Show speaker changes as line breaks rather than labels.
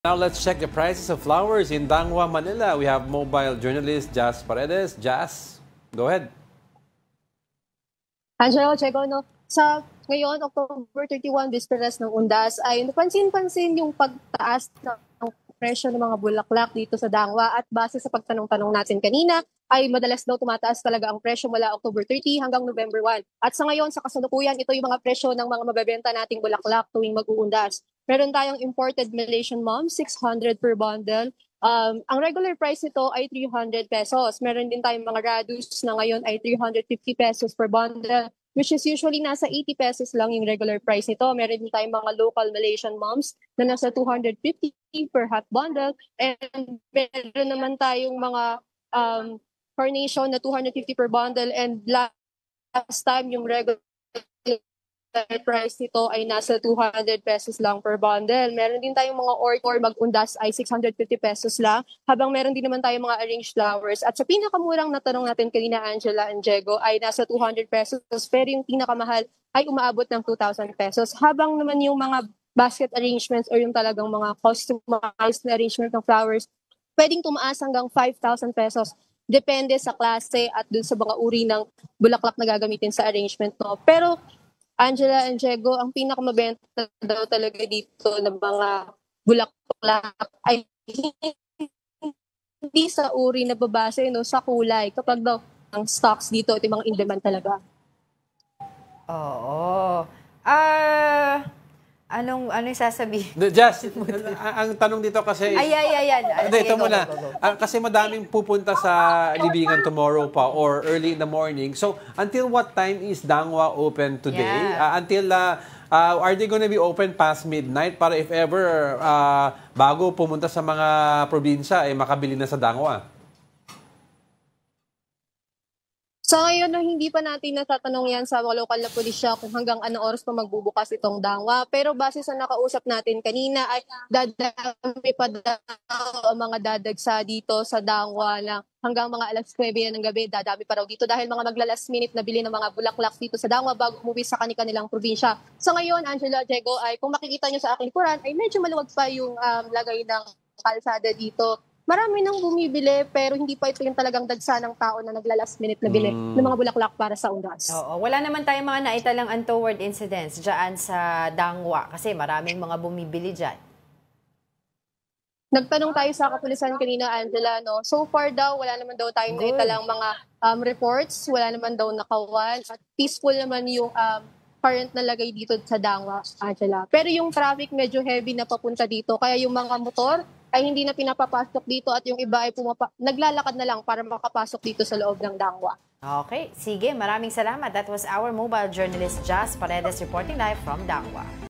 Now let's check the prices of flowers in Dangwa, Manila. We have mobile journalist Jazz Paredes. Jazz, go ahead.
Angelo, Chego, no? Sa ngayon, October 31, Bisperas ng Undas, ay napansin-pansin yung pagtaas ng presyo ng mga bulaklak dito sa Dangwa at base sa pagtanong-tanong natin kanina, ay madalas daw tumataas talaga ang presyo mula October 30 hanggang November 1. At sa ngayon, sa kasalukuyan, ito yung mga presyo ng mga mabebenta nating bulaklak tuwing mag-uundas. Meron tayong imported Malaysian Mom, 600 per bundle. Ang regular price nito ay 300 pesos. Meron din tayong mga Radus na ngayon ay 350 pesos per bundle, which is usually nasa 80 pesos lang yung regular price nito. Meron din tayong mga local Malaysian Moms na nasa 250 per half bundle. And meron naman tayong mga carnation na 250 per bundle. And last time yung regular price nito ay nasa 200 pesos lang per bundle. Meron din tayong mga or mag-undas ay 650 pesos lang, habang meron din naman tayong mga arranged flowers. At sa pinakamurang natanong natin kanina, Angela and Diego, ay nasa 200 pesos, pero yung pinakamahal ay umaabot ng 2,000 pesos. Habang naman yung mga basket arrangements or yung talagang mga customized na arrangement ng flowers, pwedeng tumaas hanggang 5,000 pesos. Depende sa klase at dun sa mga uri ng bulaklak na gagamitin sa arrangement mo. Pero Angela and Diego, ang pinakamabenta daw talaga dito ng mga bulaklak ay hindi sa uri na babase, no, sa kulay. Kapag daw ang stocks dito, ito yung mga in-demand talaga.
Oo. Anong sasabihin?
Jazz, ang tanong dito kasi...
Ayan.
Hindi, ito muna. Kasi madaming pupunta sa libingan tomorrow pa or early in the morning. So, until what time is Dangwa open today?
Yeah.
Are they gonna be open past midnight para if ever bago pumunta sa mga probinsya, makabili na sa Dangwa?
So ngayon, no, hindi pa natin natatanong yan sa mga lokal na pulisya kung hanggang anong oras pa magbubukas itong Dangwa. Pero base sa nakausap natin kanina ay dadami pa daw ang mga dadagsa dito sa Dangwa na hanggang mga alas 9 na ng gabi, dadami pa raw dito dahil mga magla-last minute na bili ng mga bulaklak dito sa Dangwa bago umuwi sa kanilang probinsya. So ngayon, Angela, Diego, ay kung makikita nyo sa aking likuran, ay medyo maluwag pa yung lagay ng kalsada dito. Marami nang bumibili pero hindi pa ito yung talagang dagsa ng tao na nagla-last minute na bili ng mga bulaklak para sa undas.
Oo, wala naman tayong mga naitalang untoward incidents dyan sa Dangwa kasi maraming mga bumibili dyan.
Nagtanong tayo sa kapulisan kanina, Angela, no? So far daw, wala naman daw tayong naitalang mga reports, wala naman daw nakawan, at peaceful naman yung current na lagay dito sa Dangwa, Angela. Pero yung traffic medyo heavy na papunta dito, kaya yung mga motor ay hindi na pinapapasok dito at yung iba ay naglalakad na lang para makapasok dito sa loob ng Dangwa.
Okay, sige, maraming salamat. That was our mobile journalist Jazz Paredes reporting live from Dangwa.